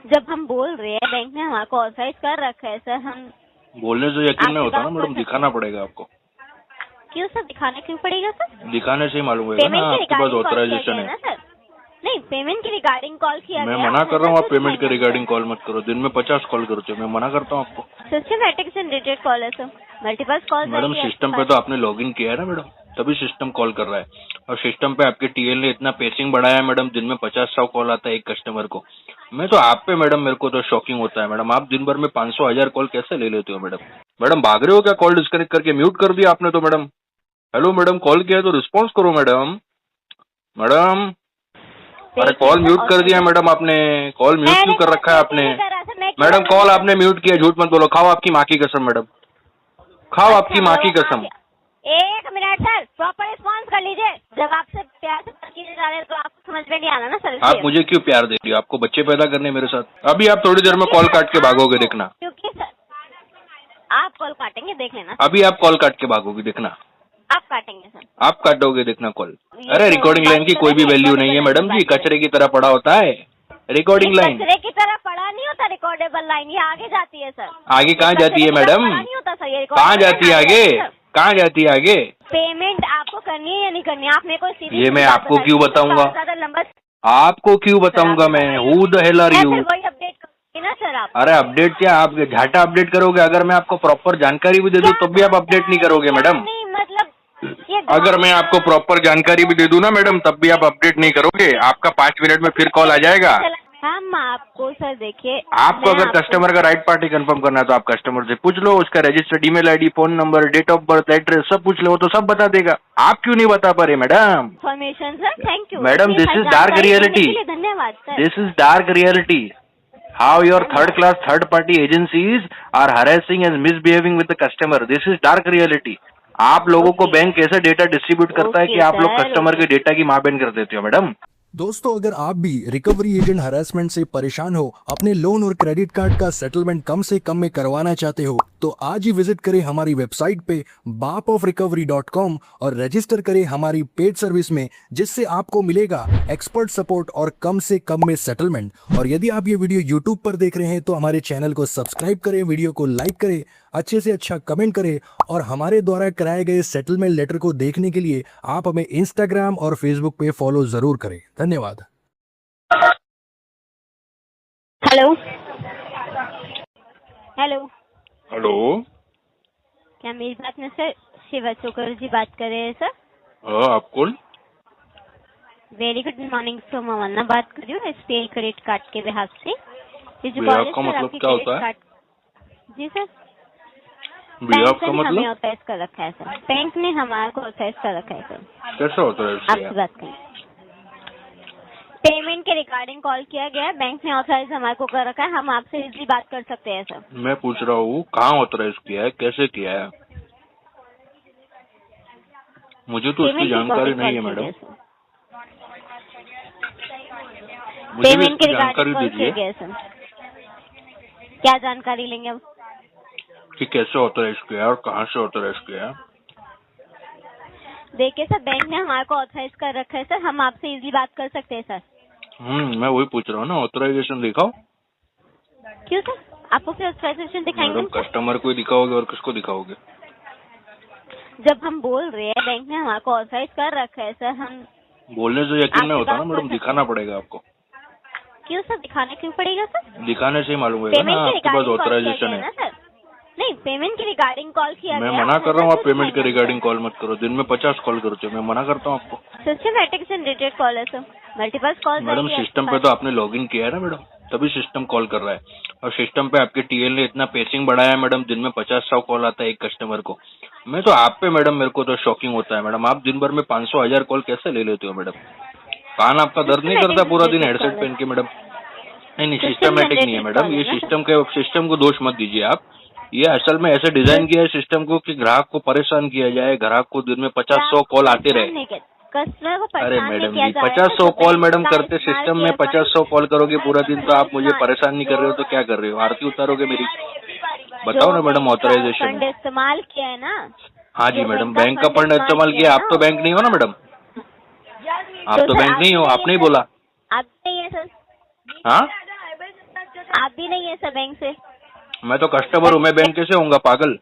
जब हम बोल रहे हैं बैंक ने हमारे को ऑथराइज कर रखा है सर, हम बोलने से यकीन नहीं होता ना मैडम, दिखाना पड़ेगा आपको। क्यों सर, दिखाना क्यों पड़ेगा सर? दिखाने से ही मालूम होगा ना आपके पास ऑथराइजेशन है। सर नहीं, पेमेंट के रिगार्डिंग कॉल किया मैं गया। मना कर रहा हूँ आप पेमेंट के रिगार्डिंग कॉल मत करो, दिन में 50 कॉल करते हो, मैं मना करता हूँ आपको। सिस्टमैटिक जनरेटेड कॉल है sir, multiple call. Madam system पे तो आपने लॉगिन किया है ना मैडम, तभी सिस्टम कॉल कर रहा है। और सिस्टम पे आपके टीएल ने इतना पेसिंग बढ़ाया है मैडम, दिन में 50-100 कॉल आता है एक कस्टमर को। मैं तो आप पे मैडम, मेरे को तो शॉकिंग होता है मैडम, आप दिन भर में 500-1000 कॉल कैसे ले लेते हो मैडम? मैडम भाग रहे हो क्या? कॉल डिस्कनेक्ट करके म्यूट कर दिया आपने तो मैडम। हेलो मैडम, कॉल किया है तो रिस्पॉन्स करो मैडम। मैडम अरे कॉल म्यूट कर दिया मैडम आपने, कॉल म्यूट क्यों कर रखा है आपने? मैडम कॉल आपने म्यूट किया, झूठ मत बोलो, खाओ आपकी माँ की कसम मैडम, खाओ आपकी माँ की कसम। एक मिनट सर, प्रॉपर रिस्पॉन्स कर लीजिए। जब आपसे प्यार से बात किए जा रहे हैं तो आपको समझ में नहीं आना ना सर। आप मुझे क्यों प्यार दे रही हो? आपको बच्चे पैदा करने मेरे साथ? अभी आप थोड़ी देर में कॉल काट के भागोगे, देखना। क्योंकि सर आप कॉल काटेंगे, देख लेना। अभी आप कॉल काट के भागोगे, देखना। आप काटेंगे सर, आप काटोगे, देखना कॉल। अरे रिकॉर्डिंग लाइन की कोई भी वैल्यू नहीं है मैडम जी, कचरे की तरह पड़ा होता है रिकॉर्डिंग लाइन। कचरे की तरह पड़ा नहीं होता रिकॉर्डेबल लाइन, ये आगे जाती है सर। आगे कहाँ जाती है मैडम? नहीं होता सर ये, कहाँ जाती है आगे? कहाँ जाती है आगे? पेमेंट आपको करनी है या नहीं करनी, आप मेरे को सीधी ये मैं आपको क्यों बताऊंगा? नंबर आपको क्यों बताऊंगा मैं? Who the hell are you? वही अपडेट करोगे ना सर आप? अरे अपडेट क्या, आप झाटा अपडेट करोगे? अगर मैं आपको प्रॉपर जानकारी भी दे दूं तब भी आप अपडेट नहीं करोगे मैडम। नहीं मतलब अगर मैं आपको प्रॉपर जानकारी भी दे दूं ना मैडम तब भी आप अपडेट नहीं करोगे। आपका 5 मिनट में फिर कॉल आ जाएगा। हम आपको सर देखिए, आपको अगर कस्टमर का राइट पार्टी कंफर्म करना है तो आप कस्टमर से पूछ लो, उसका registered email ID, phone number, date of birth, address सब पूछ लो, वो तो सब बता देगा। आप क्यों नहीं बता पा रहे madam? Information sir, thank you madam this is dark reality, धन्यवाद sir. This is dark reality. How your third class third party agencies are harassing and misbehaving with the customer, this is dark reality. आप लोगों को bank कैसे data distribute करता है कि आप लोग कस्टमर के डेटा की माँ बहन कर देते हो मैडम। दोस्तों, अगर आप भी रिकवरी एजेंट हरासमेंट से परेशान हो, अपने लोन और क्रेडिट कार्ड का सेटलमेंट कम से कम में करवाना चाहते हो, तो आज ही विजिट करें हमारी वेबसाइट पे bapofrecovery.com और रजिस्टर करें हमारी पेड सर्विस में, जिससे आपको मिलेगा एक्सपर्ट सपोर्ट और कम से कम में सेटलमेंट। और यदि आप ये वीडियो यूट्यूब पर देख रहे हैं तो हमारे चैनल को सब्सक्राइब करें, वीडियो को लाइक करें, अच्छे से अच्छा कमेंट करें, और हमारे द्वारा कराए गए सेटलमेंट लेटर को देखने के लिए आप हमें इंस्टाग्राम और फेसबुक पे फॉलो जरूर करें। धन्यवाद। हेलो हेलो हेलो, क्या मेरी बात में सर शिवा चोकर बात कर रहे हैं सर? आप कौन? वेरी गुड मॉर्निंग सर, मवन्ना बात कर रही हूँ एसबीआई क्रेडिट कार्ड के बिहाफ से। ये जो बिहाफ कॉलेज का सर मतलब आपकी क्या क्रेडिट होता है? कार्ड, जी सर बिहाफ का बैंक ने हमें मतलब ऑथराइज कर रखा है सर, बैंक ने हमारे को ऑथराइज कर रखा है सर। कैसा होता है आपसे इससे? बात करें, पेमेंट के रिगार्डिंग कॉल किया गया है, बैंक ने ऑथराइज हमारे को कर रखा है, हम आपसे इजीली बात कर सकते हैं सर। मैं पूछ रहा हूँ कहाँ ऑथराइज किया है, कैसे किया है? मुझे तो उसकी जानकारी नहीं है मैडम, मुझे भी पेमेंट के इसकी जानकारी रिगार्डिंग कॉल किया दीजिए गया है सर। क्या जानकारी लेंगे अब? कि कैसे ऑथराइज किया है और कहाँ से ऑथराइज किया है। देखिए सर, बैंक ने हमारे को ऑथराइज कर रखा है सर, हम आपसे इजीली बात कर सकते हैं सर। मैं वही पूछ रहा हूँ ना, ऑथराइजेशन दिखाओ। क्यों सर, आपको फिर ऑथराइजेशन दिखाएंगे मैडम कस्टमर को ही दिखाओगे और किसको दिखाओगे? जब हम बोल रहे हैं बैंक ने हमारे को ऑथराइज कर रखा है सर, हम बोलने से यकीन नहीं होता ना मैडम, दिखाना पड़ेगा आपको। क्यों सर, दिखाना क्यों पड़ेगा सर? दिखाने से ही मालूम होगा ना आपके पास ऑथराइजेशन है। सर नहीं, पेमेंट के रिगार्डिंग कॉल किया मैं गया। मना कर रहा हूँ आप पेमेंट के रिगार्डिंग कॉल मत करो, दिन में 50 कॉल करते हो, मैं मना करता हूँ आपको। सिस्टमैटिक जनरेटेड कॉल है sir, multiple call. Madam system पे तो आपने लॉगिन किया है ना मैडम, तभी सिस्टम कॉल कर रहा है। और सिस्टम पे आपके टीएल ने इतना पेसिंग बढ़ाया है मैडम, दिन में 50-100 कॉल आता है एक कस्टमर को। मैं तो आप पे मैडम, मेरे को तो शॉकिंग होता है मैडम, आप दिन भर में 500-1000 कॉल कैसे ले लेते हो मैडम? कान आपका दर्द नहीं करता पूरा दिन हेडसेट पहन के मैडम? नहीं सिस्टमैटिक नहीं है मैडम, ये सिस्टम को दोष मत दीजिए आप। ये असल में ऐसे डिजाइन किया है सिस्टम को कि ग्राहक को परेशान किया जाए, ग्राहक को दिन में 50-100 कॉल आते रहे। कस्टमर को अरे मैडम जी 50-100 कॉल मैडम करते सिस्टम में 50-100 कॉल करोगे पूरा दिन तो आप मुझे परेशान नहीं कर रहे हो तो क्या कर रहे हो? आरती उतारोगे मेरी? बताओ ना मैडम ऑथराइजेशन। फंड इस्तेमाल किया है ना? हाँ जी मैडम, बैंक का फंड इस्तेमाल किया। आप तो बैंक नहीं हो ना मैडम, आप तो बैंक नहीं हो, आप नहीं बोला। आप नहीं है सर। हाँ आप भी नहीं है सर बैंक से। मैं तो कस्टमर हूँ, मैं बैंक कैसे होऊंगा पागल?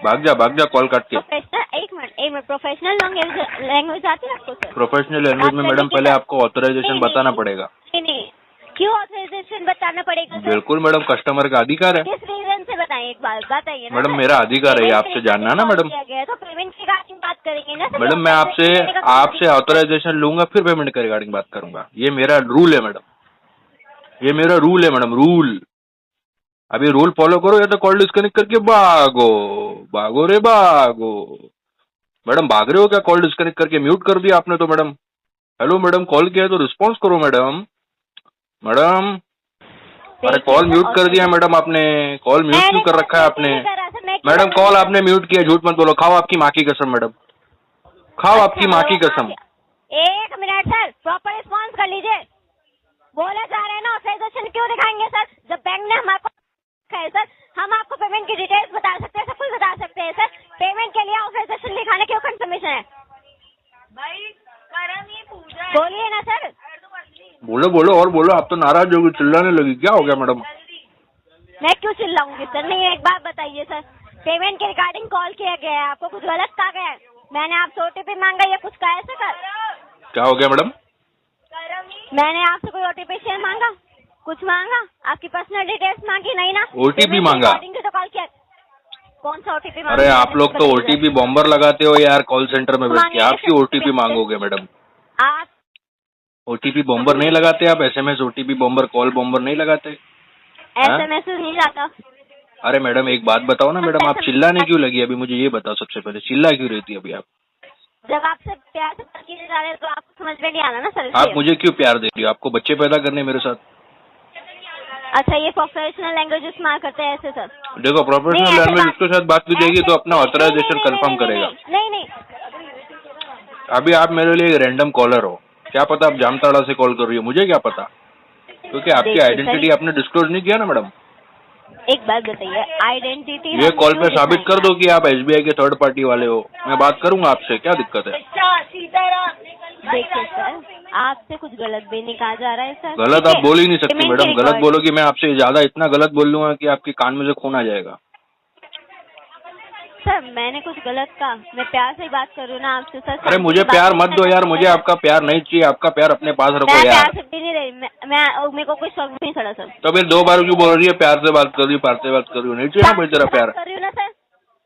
भाग जा कॉल काट के। प्रोफेशनल, एक मिनट प्रोफेशनल लैंग्वेज आती है आपको सर? प्रोफेशनल लैंग्वेज में मैडम पहले आपको ऑथराइजेशन बताना पड़ेगा। नहीं, क्यों ऑथराइजेशन बताना पड़ेगा सर? बिल्कुल मैडम, कस्टमर का अधिकार है। किस रीजन से बताइए, एक बात बताइए ना मैडम, मेरा अधिकार है आपसे जानना ना मैडम। तो पेमेंट के रिगार्डिंग बात करेंगे ना सर। मैडम, मैं आपसे ऑथराइजेशन लूंगा फिर पेमेंट के रिगार्डिंग बात करूंगा। ये मेरा रूल है मैडम, ये मेरा रूल है मैडम, रूल। अभी रूल फॉलो करो या तो कॉल डिस्कनेक्ट करके भागो रे भागो। मैडम भाग रहे हो क्या? कॉल डिस्कनेक्ट करके म्यूट कर दिया आपने तो मैडम। हेलो मैडम, कॉल किया है तो रिस्पॉन्स करो मैडम। मैडम, अरे कॉल म्यूट कर दिया मैडम आपने, कॉल म्यूट क्यों कर रखा है आपने? मैडम कॉल आपने म्यूट किया, झूठ मत बोलो। खाओ आपकी माँ की कसम मैडम, खाओ आपकी माँ की कसम। एक मिनट सर, प्रॉपर रिस्पॉन्स कर लीजिए। बोला जा रहा है ना, ऑथराइजेशन क्यों दिखाएंगे सर? जब बैंक ने हमारे है सर, हम आपको पेमेंट की डिटेल्स बता सकते हैं, सब कुछ बता सकते हैं सर। पेमेंट के लिए ऑथराइजेशन दिखाने क्यों कंफर्मेशन है भाई? करम ही पूजा, बोलिए ना सर। बोलो और बोलो। आप तो नाराज होगी, चिल्लाने लगी, क्या हो गया मैडम? मैं क्यों चिल्लाऊंगी सर? नहीं, एक बात बताइए सर, पेमेंट के रिगार्डिंग कॉल किया गया है, आपको कुछ गलत कहा गया है? मैंने आपसे ओटीपी मांगा या कुछ कहा है सर? क्या हो गया मैडम? मैंने आपसे कोई ओटीपी शेयर मांगा, कुछ मांगा? आपकी पर्सनल डिटेल्स मांगी? नहीं ना। ओटीपी मांगा? तो कॉल किया। कौन सा ओटीपी मांगा? अरे आप लोग तो ओटीपी बॉम्बर लगाते हो यार कॉल सेंटर में बैठ के। आप क्यों ओटीपी मांगोगे मैडम? आप ओटीपी बॉम्बर नहीं लगाते आप? SMS OTP bomber, call bomber नहीं लगाते? एसएमएस नहीं जाता। अरे मैडम एक बात बताओ ना मैडम, आप चिल्लाने क्यों लगी? अभी मुझे ये बताओ सबसे पहले, चिल्ला क्यों रही थी अभी आप? जब आपसे प्यार से बात किए जा रहे तो आपको समझ में नहीं आना ना सर। आप मुझे क्यों प्यार दे रही हो? आपको बच्चे पैदा करने मेरे साथ? अच्छा, ये प्रोफेशनल लैंग्वेज इस्तेमाल करते हैं ऐसे सर? देखो, प्रोफेशनल लैंग्वेज उसके साथ बात भी देगी तो अपना ऑथराइजेशन कंफर्म करेगा। नहीं, अभी आप मेरे लिए एक रैंडम कॉलर हो, क्या पता आप जामताड़ा से कॉल कर रही हो, मुझे क्या पता? क्योंकि आपकी आइडेंटिटी आपने डिस्क्लोज नहीं किया ना मैडम। एक बात बताइए, आइडेंटिटी ये कॉल पे साबित कर दो कि आप एसबीआई के थर्ड पार्टी वाले हो, मैं बात करूंगा आपसे, क्या दिक्कत है? देखिए सर, आपसे कुछ गलत भी नहीं कहा जा रहा है सर। गलत आप बोल ही नहीं सकती मैडम, गलत बोलोगी मैं आपसे ज्यादा इतना गलत बोल लूंगा कि आपके कान में से खून आ जाएगा। सर मैंने कुछ गलत कहा? मैं प्यार से बात कर रही हूँ ना आपसे सर। अरे मुझे प्यार मत दो यार, मुझे आपका प्यार नहीं चाहिए, आपका प्यार अपने पास रखो यार। प्यार से भी नहीं रही मैं मेरे को कोई शौक नहीं चढ़ा सर। तो फिर 2 बार क्यों बोल रही है प्यार से बात कर रही हूँ, प्यार से बात कर रही हूँ? नहीं चाहिए ना भाई तेरा प्यार? कर रही हूँ ना सर,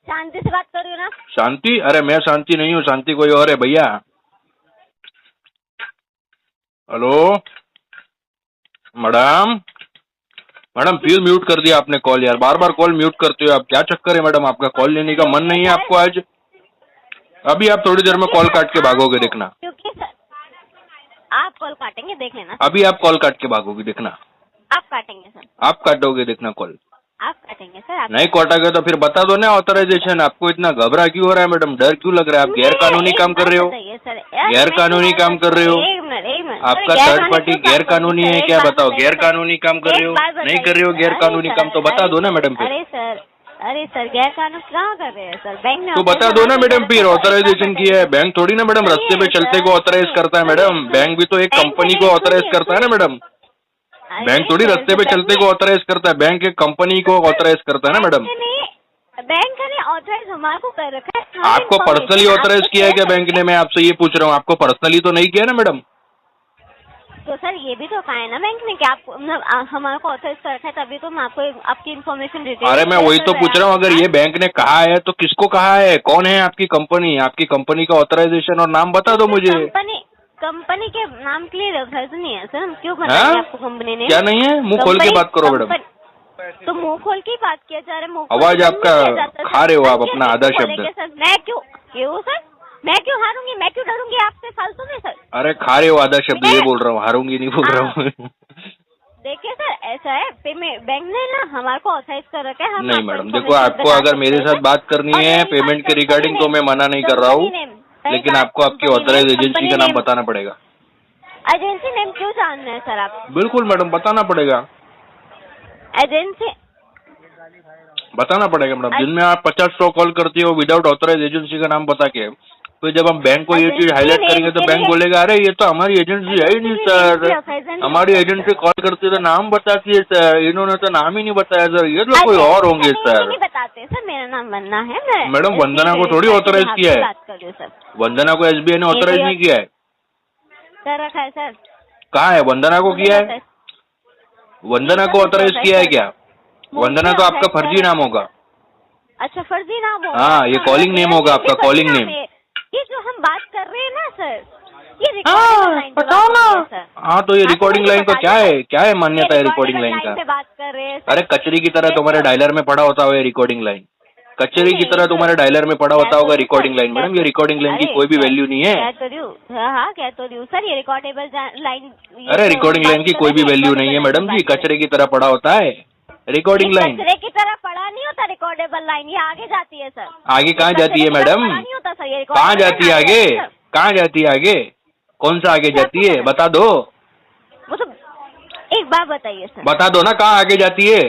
शांति से बात कर रही हूँ ना। शांति? अरे मैं शांति नहीं हूँ, शांति कोई और है भैया। हेलो मैडम, मैडम फिर म्यूट कर दिया आपने कॉल यार, बार बार कॉल म्यूट करते हो आप, क्या चक्कर है मैडम? आपका कॉल लेने का मन नहीं है आपको आज? अभी आप थोड़ी देर में कॉल काट के भागोगे, देखना। क्योंकि सर आप कॉल काटेंगे, देख लेना। अभी आप कॉल काट के भागोगे, देखना। आप काटेंगे सर? आप काटोगे, देखना कॉल। आप काटेंगे सर? नहीं काटोगे तो फिर बता दो ना ऑथराइजेशन। आपको इतना घबरा क्यों हो रहा है मैडम? डर क्यों लग रहा है? आप गैर कानूनी काम कर रहे हो, गैर कानूनी काम कर रहे हो। आपका थर्ड पार्टी गैर कानूनी है क्या? बताओ, गैर कानूनी काम कर रहे हो? नहीं कर रहे हो गैर कानूनी काम तो बता दो ना मैडम फिर। अरे सर गैर कानूनी कहाँ कर रहे हैं सर? बैंक ने तो बता दो ना मैडम फिर, ऑथराइजेशन किया है। बैंक थोड़ी ना मैडम रास्ते पे चलते को ऑथराइज करता है मैडम, बैंक भी तो एक कंपनी को ऑथराइज करता है ना मैडम। बैंक थोड़ी रास्ते पे चलते को ऑथराइज करता है, बैंक एक कंपनी को ऑथराइज करता है ना मैडम। बैंक ने ऑथराइज हमारे को कर रखा है। आपको पर्सनली ऑथराइज किया है क्या बैंक ने? मैं आपसे ये पूछ रहा हूँ, आपको पर्सनली तो नहीं किया ना मैडम? तो सर ये भी तो कहा है ना बैंक ने कि आपको हमारे को ऑथराइज कर रखा है, तभी तो हम आपको आपकी इन्फॉर्मेशन देते हैं। अरे मैं वही तो पूछ रहा हूँ, अगर ये बैंक ने कहा है तो किसको कहा है? कौन है आपकी कंपनी? आपकी कंपनी का ऑथराइजेशन और नाम बता दो मुझे। कंपनी के नाम के लिए ऑथराइज नहीं है सर, हम क्यों बताएंगे आपको कंपनी ने? क्या नहीं है? मुंह खोल के बात करो मैडम। तो मुंह खोल के बात किया जा रहा है। आवाज आपका खा रहे हो आप अपना आधा शब्द। मैं क्यों सर, मैं क्यों हारूंगी? मैं क्यों डरूंगी आपसे फालतू में सर? अरे खा रहे हो आधा शब्द, ये बोल रहा हूँ, हारूंगी नहीं बोल रहा हूँ। देखिए सर ऐसा है, बैंक ने ना हमारे को ऑथराइज कर रखा है। नहीं मैडम देखो, आपको अगर मेरे साथ बात करनी है पेमेंट के रिगार्डिंग तो मैं मना नहीं कर रहा हूँ, लेकिन आपको आपकी ऑथराइज एजेंसी का नाम बताना पड़ेगा। एजेंसी नेम क्यों जानना है सर आप? बिल्कुल मैडम बताना पड़ेगा, एजेंसी बताना पड़ेगा मैडम। जिनमें आप 50-100 कॉल करती हो विदाउट ऑथराइज एजेंसी का नाम बता के, फिर जब हम बैंक को ये चीज हाईलाइट करेंगे तो बैंक बोलेगा अरे ये तो हमारी एजेंसी है ही नहीं सर, हमारी एजेंसी कॉल करती तो नाम बताती है सर, इन्होंने तो नाम ही नहीं बताया सर, ये तो कोई और होंगे सर। नहीं बताते सर, मेरा नाम वंदना है। मैडम वंदना को थोड़ी ऑथराइज किया है, वंदना को SBI ने ऑथराइज नहीं किया है। कर रखा है सर। कहाँ है वंदना को किया है? वंदना को ऑथराइज किया है क्या? वंदना तो आपका फर्जी नाम होगा। अच्छा फर्जी नाम होगा? हाँ, ये कॉलिंग नेम होगा आपका, कॉलिंग नेम। ये जो हम बात कर रहे हैं ना सर, ये रिकॉर्डिंग लाइन बताओ ना। हाँ तो ये रिकॉर्डिंग लाइन का क्या है मान्यता है रिकॉर्डिंग लाइन का? बात कर रहे हैं। अरे कचरी की तरह तुम्हारे डायलर में पड़ा होता होगा रिकॉर्डिंग लाइन, कचरी की तरह तुम्हारे डायलर में पड़ा होता होगा रिकॉर्डिंग लाइन। मैडम ये रिकॉर्डिंग लाइन की कोई भी वैल्यू नहीं है। क्या तो रही हूँ सर, ये रिकॉर्डेबल लाइन। अरे रिकॉर्डिंग लाइन की कोई भी वैल्यू नहीं है मैडम जी, कचरे की तरह पड़ा होता है रिकॉर्डिंग लाइन। कचरे की तरह पड़ा नहीं होता रिकॉर्डेबल लाइन, ये आगे जाती है सर। आगे कहाँ जाती है मैडम? कहाँ जाती है आगे? कहाँ जाती है आगे? कौन सा आगे जाती है बता दो। वो तो एक बार बताइए सर। बता दो ना कहाँ आगे जाती है।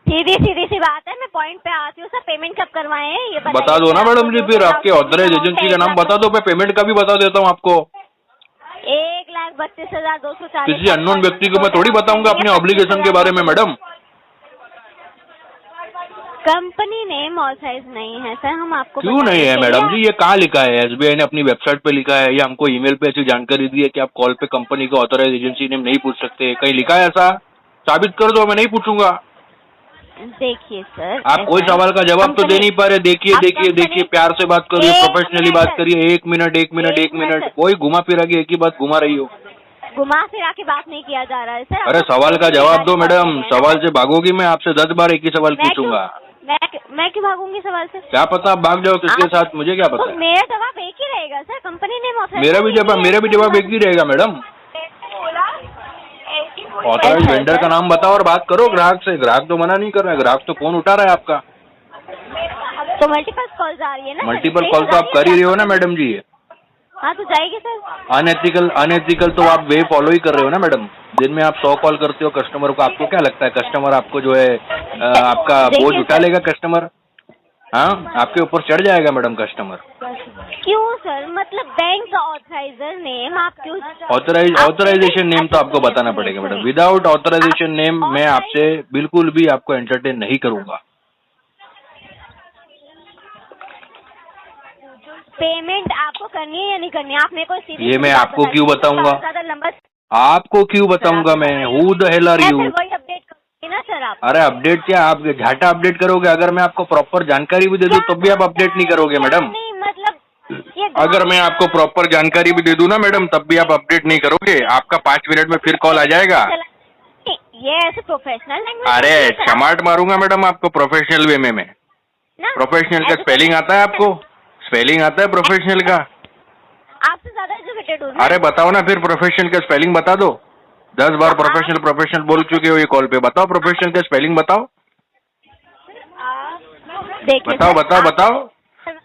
सीधी सी बात है, मैं पॉइंट पे आती हूँ सर। पेमेंट कब करवाए हैं ये बता दो ना मैडम जी, फिर आपके ऑथराइज एजेंसी का नाम बता दो, मैं पेमेंट का भी बता देता हूँ आपको। 1,32,240। किसी अननोन व्यक्ति को मैं थोड़ी बताऊंगा अपने ऑब्लिगेशन के बारे में मैडम। कंपनी नेम ऑथराइज नहीं है सर, हम आपको क्यों नहीं है मैडम जी? ये कहाँ लिखा है? SBI ने अपनी वेबसाइट पे लिखा है या हमको ईमेल पे ऐसी जानकारी दी है कि आप कॉल पे कंपनी को ऑथराइज एजेंसी नेम नहीं पूछ सकते? कहीं लिखा है ऐसा? साबित कर दो, मैं नहीं पूछूंगा। देखिए सर, आप कोई सवाल का जवाब तो दे नहीं पा रहे। देखिए प्यार से बात करिए, प्रोफेशनली बात करिए। एक मिनट, कोई घुमा फिरा के एक ही बात घुमा रही हो। घुमा फिरा के बात नहीं किया जा रहा है सर। अरे सवाल का जवाब दो मैडम, सवाल से भागोगी मैं आपसे 10 बार एक ही सवाल पूछूंगा। मैं क्यों भागूंगी सवाल से? क्या पता आप भाग जाओ किसके साथ, मुझे क्या पता। तो मेरा जवाब एक ही रहेगा सर, कंपनी नेम ऑथराइज। मेरा भी जवाब एक ही रहेगा मैडम। ऑथराइज वेंडर का नाम बताओ और बात करो ग्राहक से। ग्राहक तो मना नहीं कर रहा है, ग्राहक तो फोन उठा रहा है आपका। तो मल्टीपल कॉल आ रही है ना? मल्टीपल कॉल तो आप कर ही रहे हो ना मैडम जी। हाँ तो जाएगी सर। अनएथिकल तो आप वे फॉलो ही कर रहे हो ना मैडम। दिन में आप 100 कॉल करते हो कस्टमर को, आपको क्या लगता है कस्टमर आपको जो है आपका बोझ उठा लेगा कस्टमर? हाँ, आपके ऊपर चढ़ जाएगा मैडम कस्टमर। क्यों सर? मतलब बैंक का ऑथराइजर नेम आप क्यों? ऑथराइजेशन नेम तो आपको बताना पड़ेगा मैडम। विदाउट ऑथराइजेशन नेम मैं आपसे बिल्कुल भी आपको एंटरटेन नहीं करूंगा। पेमेंट आपको करनी है या नहीं करनी है? आप मेरे को सीधी ये मैं आपको क्यों बताऊंगा? आपको क्यों बताऊंगा मैं? Who the hell are you? वही अपडेट करोगे ना सर आप? अरे अपडेट क्या, आप झाटा अपडेट करोगे? अगर मैं आपको प्रॉपर जानकारी भी दे दूं तब भी आप अपडेट नहीं करोगे मैडम। नहीं मतलब अगर मैं आपको प्रॉपर जानकारी भी दे दूं ना मैडम तब भी आप अपडेट नहीं करोगे। आपका 5 मिनट में फिर कॉल आ जाएगा। ये ऐसे प्रोफेशनल लैंग्वेज? अरे चमाट मारूंगा मैडम आपको प्रोफेशनल वे में। प्रोफेशनल का स्पेलिंग आता है आपको? स्पेलिंग आता है प्रोफेशनल का? आपसे ज्यादा एजुकेटेड हूँ। अरे बताओ ना फिर, प्रोफेशनल का स्पेलिंग बता दो। 10 बार प्रोफेशनल बोल चुके हो ये कॉल पे। बताओ प्रोफेशनल का स्पेलिंग बताओ। बताओ।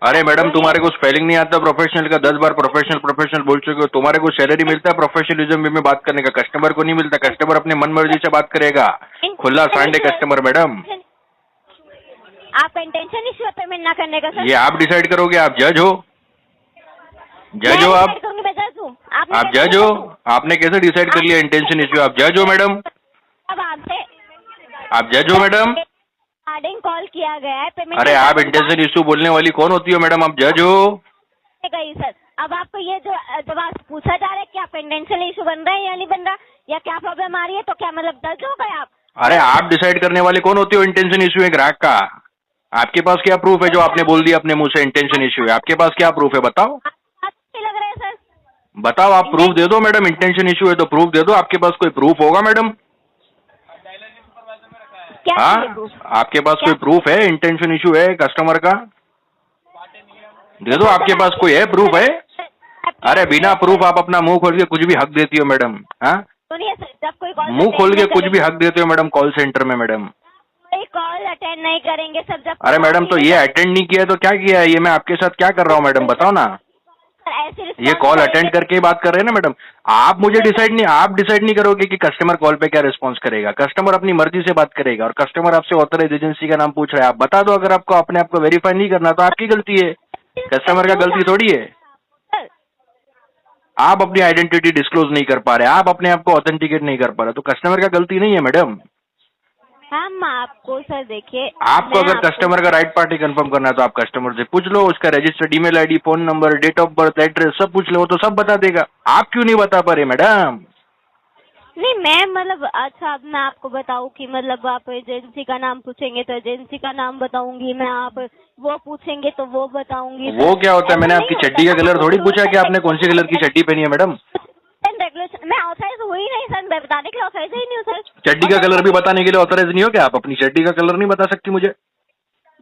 अरे मैडम तुम्हारे को स्पेलिंग नहीं आता प्रोफेशनल का? 10 बार प्रोफेशनल बोल चुके हो। तुम्हारे को सैलरी मिलता है प्रोफेशनलिज्म में बात करने का, कस्टमर को नहीं मिलता। कस्टमर अपनी मन मर्जी से बात करेगा, खुला सांडे कस्टमर मैडम। आपका इंटेंशन इश्यू है पेमेंट ना करने का सर? ये आप डिसाइड करोगे, आप जज हो। आप जज हो। आपने कैसे डिसाइड कर लिया इंटेंशन इश्यू? आप जज हो मैडम? आप जज हो मैडम? कॉल किया गया है पेमेंट। अरे आप इंटेंशन इश्यू बोलने वाली कौन होती हो मैडम? आप जज हो सर। अब आपको ये जो जवाब पूछा जा रहा है कि आप इंटेंशन इश्यू बन रहा है या नहीं बन रहा, या क्या प्रॉब्लम आ रही है, तो क्या मतलब जज हो गए आप? अरे आप डिसाइड करने वाले कौन होती हो इंटेंशन इश्यू है ग्राहक का? आपके पास क्या प्रूफ है जो आपने बोल दिया अपने मुंह से इंटेंशन इश्यू है? आपके पास क्या प्रूफ है बताओ? लग रहा है सर। बताओ, आप प्रूफ दे दो मैडम। इंटेंशन इश्यू है तो प्रूफ दे दो। आपके पास कोई प्रूफ होगा मैडम? हाँ, आपके पास कोई प्रूफ है इंटेंशन इश्यू है कस्टमर का? दे दो, आपके पास कोई है प्रूफ है? अरे बिना प्रूफ आप अपना मुंह खोल के कुछ भी हक देती हो मैडम। हाँ, मुंह खोल के कुछ भी हक देते हो मैडम कॉल सेंटर में मैडम। कॉल अटेंड नहीं करेंगे सब जब। अरे मैडम तो ये अटेंड नहीं किया तो क्या किया है? ये मैं आपके साथ क्या कर रहा हूँ मैडम बताओ ना? ये कॉल अटेंड करके बात कर रहे हैं ना मैडम। आप डिसाइड नहीं करोगे कि कस्टमर कॉल पे क्या रिस्पॉन्स करेगा। कस्टमर अपनी मर्जी से बात करेगा और कस्टमर आपसे ऑथराइज एजेंसी का नाम पूछ रहा है। आप बता दो। अगर आपको अपने आप को वेरीफाई नहीं करना तो आपकी गलती है, कस्टमर का गलती थोड़ी है। आप अपनी आइडेंटिटी डिस्क्लोज नहीं कर पा रहे, आप अपने आप को ऑथेंटिकेट नहीं कर पा रहे, तो कस्टमर का गलती नहीं है मैडम। हम आपको सर देखिए, आपको मैं अगर आपको- कस्टमर का राइट पार्टी कंफर्म करना है तो आप कस्टमर से पूछ लो, उसका registered email ID, phone number, date of birth, address सब पूछ लो, तो सब बता देगा। आप क्यों नहीं बता पा रहे मैडम? नहीं मैं मतलब अच्छा, अब मैं आपको बताऊं कि मतलब आप एजेंसी का नाम पूछेंगे तो एजेंसी का नाम बताऊंगी मैं, आप वो पूछेंगे तो वो बताऊंगी। वो क्या होता है? मैंने ऐसा आपकी नहीं चड्डी का होता कलर ना, थोड़ी वो पूछा कि आपने कौन सी कलर की चड्डी पहनी है मैडम। रेगुलेशन मैं ऑथराइज हुई नहीं सर, मैं बताने के लिए ऑथराइज ही नहीं हूँ सर। चड्डी का कलर भी बताने के लिए ऑथराइज नहीं हो क्या? आप अपनी चड्डी का कलर नहीं बता सकती मुझे?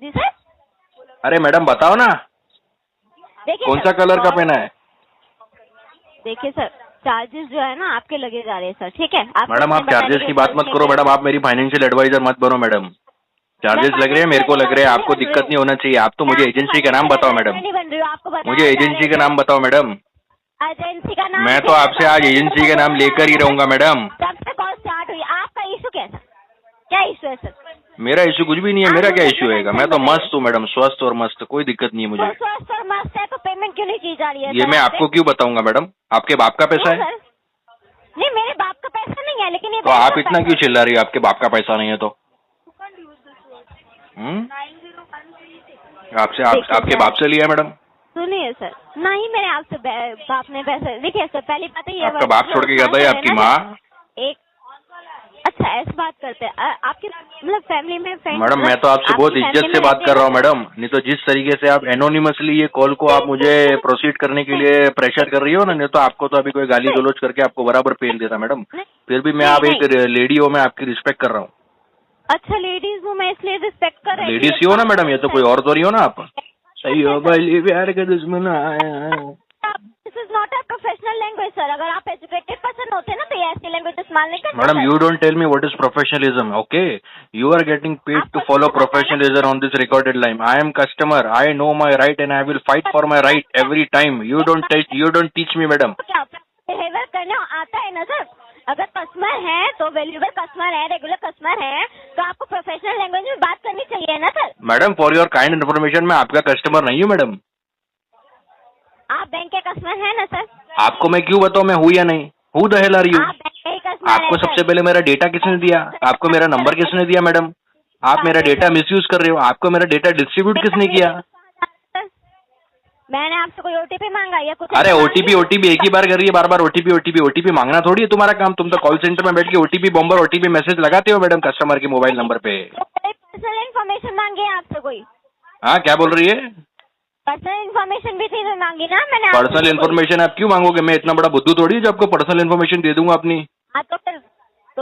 जी सर। अरे मैडम बताओ ना, देखिए कौन सर, सा कलर का पहना है? देखिए सर, चार्जेस जो है ना आपके लगे जा रहे हैं सर, ठीक है। मैडम आप चार्जेस की बात मत करो मैडम, आप मेरी फाइनेंशियल एडवाइजर मत बनो मैडम। चार्जेस लग रहे हैं, मेरे को लग रहे हैं, आपको दिक्कत नहीं होना चाहिए। आप तो मुझे एजेंसी का नाम बताओ मैडम, नहीं बन रही हूँ, आपको बताया मुझे एजेंसी का नाम बताओ मैडम। एजेंसी का नाम मैं तो आपसे आज एजेंसी का नाम लेकर ही रहूंगा मैडम। जब से कॉल स्टार्ट हुई। आपका इशू कैसा, क्या इशू है सर? मेरा इशू कुछ भी नहीं है, मेरा क्या इशू है? मैं तो मस्त हूँ मैडम, स्वस्थ और मस्त, कोई दिक्कत नहीं है मुझे। तो स्वस्थ और मस्त है तो पेमेंट क्यों नहीं की जा रही है? ये मैं आपको क्यों बताऊंगा मैडम? आपके बाप का पैसा है? नहीं मेरे बाप का पैसा नहीं है, लेकिन ये तो आप इतना क्यों चिल्ला रही हो? आपके बाप का पैसा नहीं है तो आपसे आपके बाप से लिया मैडम? सुनिए सर, नहीं मेरे आपसे बाप ने पैसे, देखिए सर पहली बात है ये आपका बाप छोड़ के गया था या आपकी माँ? एक अच्छा ऐसी बात करते हैं आपकी मतलब फैमिली में फ्रेंड। मैडम मैं तो आपसे बहुत इज्जत से बात कर रहा हूँ मैडम, नहीं तो जिस तरीके से आप एनोनिमसली ये कॉल को आप मुझे प्रोसीड करने के लिए प्रेशर कर रही हो ना, नहीं तो आपको तो अभी कोई गाली गलौज करके आपको बराबर पेल देता मैडम। फिर भी मैं आप एक लेडी हो, मैं आपकी रिस्पेक्ट कर रहा हूँ। अच्छा लेडीज हूँ मैं इसलिए रिस्पेक्ट कर रही हूँ। लेडीज ही हो ना मैडम, ये तो कोई और तो रही हो ना आप। सही हो भाई, प्यार के दुश्मन आए। This is not a professional language sir, अगर आप एजुकेटेड पर्सन होते ना तो ये ऐसी लैंग्वेज इस्तेमाल नहीं करते। Madam you don't tell me what is professionalism, okay? You are getting paid to follow professionalism on this recorded line. I am customer, I know my right and I will fight for my right every time. You don't teach me madam. Behaviour करना आता है ना sir, अगर customer है तो valuable customer है, regular customer है तो आपको प्रोफेशनल लैंग्वेज में बात करनी चाहिए ना sir. Madam for your kind information, मैं आपका कस्टमर नहीं हूँ मैडम। आप बैंक के कस्टमर है ना सर? आपको मैं क्यों बताऊँ मैं हूँ या नहीं? हूँ द हेल आर यू? आप बैंक के कस्टमर आपको सबसे पहले मेरा डेटा किसने दिया? आपको मेरा नंबर किसने दिया मैडम? आप मेरा डेटा मिसयूज कर रहे हो। आपको मेरा डेटा डिस्ट्रीब्यूट किसने किया? मैंने आपसे कोई ओटीपी मांगा या कुछ? अरे ओटीपी एक ही बार कर रही है, बार बार ओटीपी मांगना थोड़ी है तुम्हारा काम। तुम तो कॉल सेंटर में बैठ के ओटीपी बॉम्बर ओटीपी मैसेज लगाते हो मैडम कस्टमर के मोबाइल नंबर पे। पर्सनल इन्फॉर्मेशन मांगी है आपसे कोई? हाँ क्या बोल रही है? पर्सनल इन्फॉर्मेशन भी थी तो मांगी ना मैंने। पर्सनल इन्फॉर्मेशन आप क्यों मांगोगे? मैं इतना बड़ा बुद्धू थोड़ी है जो आपको पर्सनल इन्फॉर्मेशन दे दूंगा अपनी। हाँ तो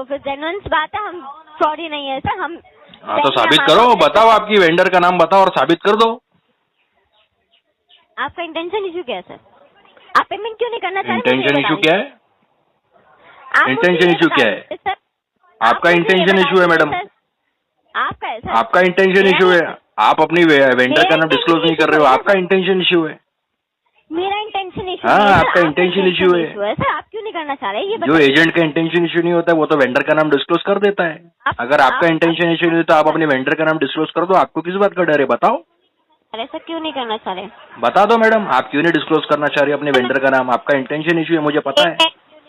फिर जेन्युइन बात है, हम फ्रॉड ही नहीं है सर हम। हाँ तो साबित करो, बताओ आपकी वेंडर का नाम बताओ और साबित कर दो। आपका इंटेंशन इशू क्या है सर? आप पेमेंट क्यों नहीं करना चाहते? इंटेंशन इशू क्या है? इंटेंशन इशू क्या है? सर आपका इंटेंशन इशू है मैडम, आपका है सर? आपका इंटेंशन इशू है। आप अपनी वेंडर का नाम डिस्क्लोज नहीं कर रहे हो, आपका इंटेंशन इशू है। मेरा इंटेंशन इशू हाँ, है सर, आपका intention issue है। सर आप क्यों नहीं करना चाह रहे ये जो एजेंट का इंटेंशन इशू नहीं होता है वो तो वेंडर का नाम डिस्क्लोज कर देता है। अगर आपका इंटेंशन इशू नहीं तो आप अपने वेंडर का नाम डिस्क्लोज कर दो। आपको किस बात का डर है बताओ? अरे सर क्यों नहीं करना चाह रहे? बता दो मैडम, आप क्यों नहीं डिस्क्लोज करना चाह रही अपने वेंडर का नाम? आपका इंटेंशन इशू है, मुझे पता है।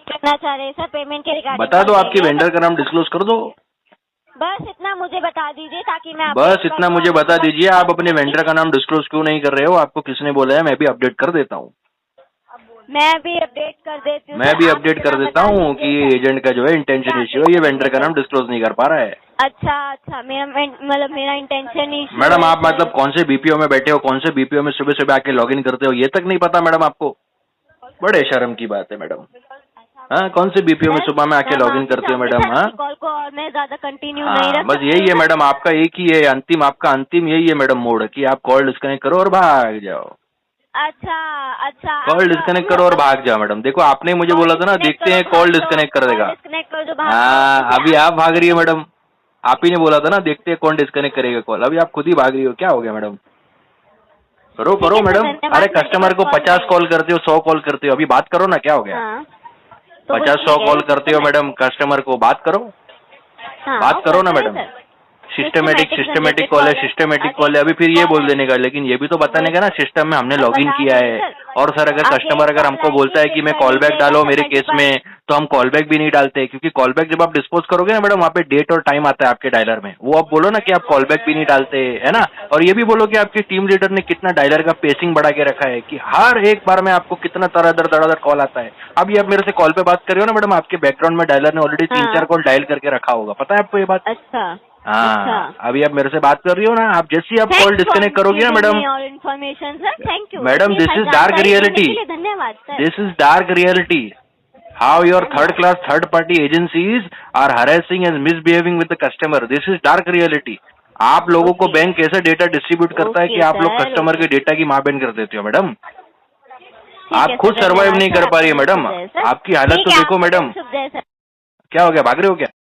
करना चाह रहे सर पेमेंट के रिगार्डिंग। बता दो, आपकी वेंडर का नाम डिस्क्लोज कर दो। बस इतना मुझे बता दीजिए ताकि मैं बस इतना मुझे बता दीजिए, आप अपने वेंडर का नाम डिस्क्लोज क्यों नहीं कर रहे हो? आपको किसने बोला है? मैं भी अपडेट कर देता हूँ। मैं भी अपडेट कर देती हूँ। मैं भी अपडेट कर देता हूँ कि एजेंट का जो है इंटेंशन इशू है, ये वेंडर का नाम डिस्क्लोज नहीं कर पा रहा है। अच्छा मेरा इंटेंशन इशू। मैडम आप मतलब कौन से बीपीओ में बैठे हो, कौन से बीपीओ में सुबह सुबह आके लॉगिन करते हो, ये तक नहीं पता मैडम आपको? बड़े शर्म की बात है मैडम। हाँ कौन से बीपीओ में सुबह में आके लॉगिन करते हो मैडम? हाँ कॉल को और मैं ज्यादा कंटिन्यू नहीं रख। बस यही है मैडम, आपका एक ही है अंतिम, आपका अंतिम यही है मैडम मोड कि आप कॉल डिस्कनेक्ट करो और भाग जाओ। अच्छा कॉल डिस्कनेक्ट करो और भाग जाओ मैडम। देखो आपने मुझे बोला था ना, देखते हैं कॉल डिस्कनेक्ट कर देगा। हाँ अभी आप भाग रही हो मैडम, आप ही ने बोला था ना देखते हैं कौन डिस्कनेक्ट करेगा कॉल। अभी आप खुद ही भाग रही हो, क्या हो गया मैडम? करो मैडम। अरे कस्टमर को 50 कॉल करते हो, 100 कॉल करते हो, अभी बात करो ना, क्या हो गया? 50-100 कॉल करते हो मैडम, कस्टमर को बात करो, बात करो ना मैडम। सिस्टमेटिक कॉल है, सिस्टमेटिक कॉल है, अभी फिर ये बोल देने का, लेकिन ये भी तो बताने का ना सिस्टम में हमने लॉगिन किया है। और सर अगर कस्टमर अगर हमको बोलता है कि मैं कॉल बैक डालो मेरे केस में, तो हम कॉल बैक भी नहीं डालते, क्योंकि कॉल बैक जब आप डिस्पोज करोगे ना मैडम, वहाँ पे डेट और टाइम आता है आपके डायलर में, वो आप बोलो ना कि आप कॉल बैक भी नहीं डालते, है ना। और ये भी बोलो कि आपकी टीम लीडर ने कितना डायलर का पेसिंग बढ़ा के रखा है, कि हर एक बार में आपको कितना दर कॉल आता है। अभी आप मेरे से कॉल पे बात कर रहे हो ना मैडम, आपके बैकग्राउंड में डायलर ने ऑलरेडी 3-4 कॉल डायल करके रखा होगा, पता है आपको ये बात? अच्छा। हाँ, अभी आप मेरे से बात कर रही हो ना, आप जैसे ही आप कॉल डिस्कनेक्ट करोगी ना मैडम, और information sir, thank you madam, this is dark reality, धन्यवाद sir. This is dark reality, how your third class third party agencies are harassing and misbehaving with the customer, this is dark reality. आप लोगों को bank कैसे data distribute करता है कि आप लोग कस्टमर के डेटा की माँ बहन कर देते हो मैडम। आप खुद सर्वाइव नहीं कर पा रही है मैडम, आपकी हालत तो देखो मैडम। क्या हो गया, भाग रहे हो क्या?